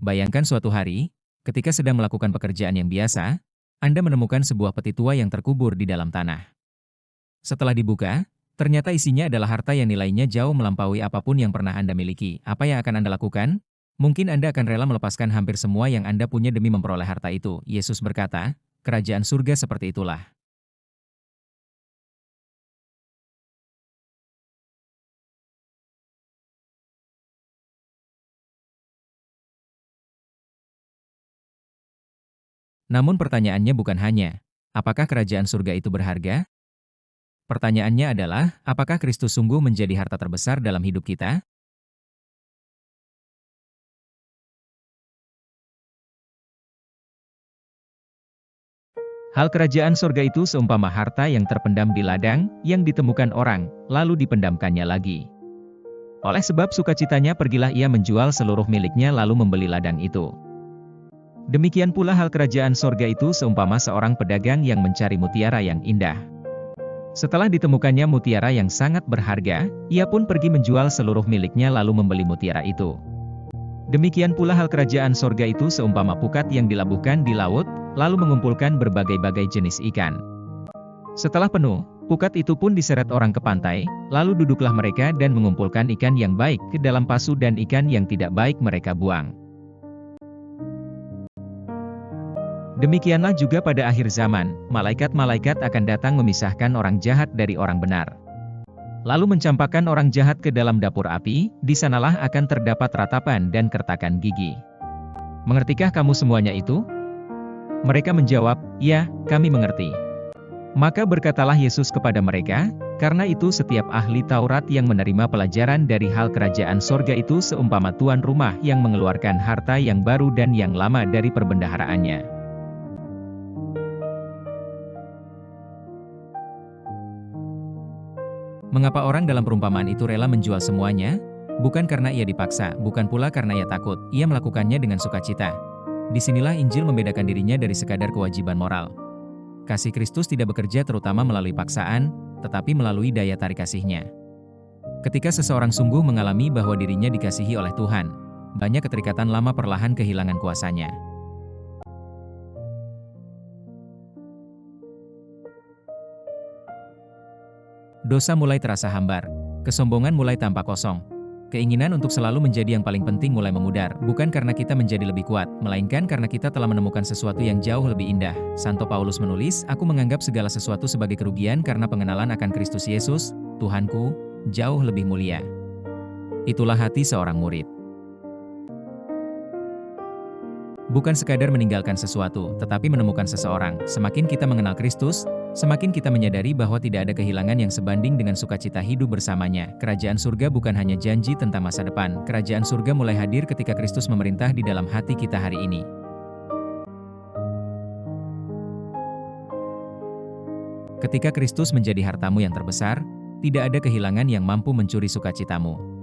Bayangkan suatu hari, ketika sedang melakukan pekerjaan yang biasa, Anda menemukan sebuah peti tua yang terkubur di dalam tanah. Setelah dibuka, ternyata isinya adalah harta yang nilainya jauh melampaui apapun yang pernah Anda miliki. Apa yang akan Anda lakukan? Mungkin Anda akan rela melepaskan hampir semua yang Anda punya demi memperoleh harta itu. Yesus berkata, kerajaan surga seperti itulah. Namun pertanyaannya bukan hanya, apakah kerajaan surga itu berharga? Pertanyaannya adalah, apakah Kristus sungguh menjadi harta terbesar dalam hidup kita? Hal kerajaan surga itu seumpama harta yang terpendam di ladang, yang ditemukan orang, lalu dipendamkannya lagi. Oleh sebab sukacitanya pergilah ia menjual seluruh miliknya lalu membeli ladang itu. Demikian pula hal kerajaan surga itu seumpama seorang pedagang yang mencari mutiara yang indah. Setelah ditemukannya mutiara yang sangat berharga, ia pun pergi menjual seluruh miliknya lalu membeli mutiara itu. Demikian pula hal kerajaan surga itu seumpama pukat yang dilabuhkan di laut, lalu mengumpulkan berbagai-bagai jenis ikan. Setelah penuh, pukat itu pun diseret orang ke pantai, lalu duduklah mereka dan mengumpulkan ikan yang baik ke dalam pasu dan ikan yang tidak baik mereka buang. Demikianlah juga pada akhir zaman, malaikat-malaikat akan datang memisahkan orang jahat dari orang benar. Lalu mencampakkan orang jahat ke dalam dapur api, di sanalah akan terdapat ratapan dan kertakan gigi. Mengertikah kamu semuanya itu? Mereka menjawab, ya, kami mengerti. Maka berkatalah Yesus kepada mereka, karena itu setiap ahli Taurat yang menerima pelajaran dari hal kerajaan sorga itu seumpama tuan rumah yang mengeluarkan harta yang baru dan yang lama dari perbendaharaannya. Mengapa orang dalam perumpamaan itu rela menjual semuanya? Bukan karena ia dipaksa, bukan pula karena ia takut, ia melakukannya dengan sukacita. Disinilah Injil membedakan dirinya dari sekadar kewajiban moral. Kasih Kristus tidak bekerja terutama melalui paksaan, tetapi melalui daya tarik kasih-Nya. Ketika seseorang sungguh mengalami bahwa dirinya dikasihi oleh Tuhan, banyak keterikatan lama perlahan kehilangan kuasanya. Dosa mulai terasa hambar, kesombongan mulai tampak kosong. Keinginan untuk selalu menjadi yang paling penting mulai memudar, bukan karena kita menjadi lebih kuat, melainkan karena kita telah menemukan sesuatu yang jauh lebih indah. Santo Paulus menulis, aku menganggap segala sesuatu sebagai kerugian karena pengenalan akan Kristus Yesus, Tuhanku, jauh lebih mulia. Itulah hati seorang murid. Bukan sekadar meninggalkan sesuatu, tetapi menemukan seseorang. Semakin kita mengenal Kristus, semakin kita menyadari bahwa tidak ada kehilangan yang sebanding dengan sukacita hidup bersamanya. Kerajaan surga bukan hanya janji tentang masa depan. Kerajaan surga mulai hadir ketika Kristus memerintah di dalam hati kita hari ini. Ketika Kristus menjadi hartamu yang terbesar, tidak ada kehilangan yang mampu mencuri sukacitamu.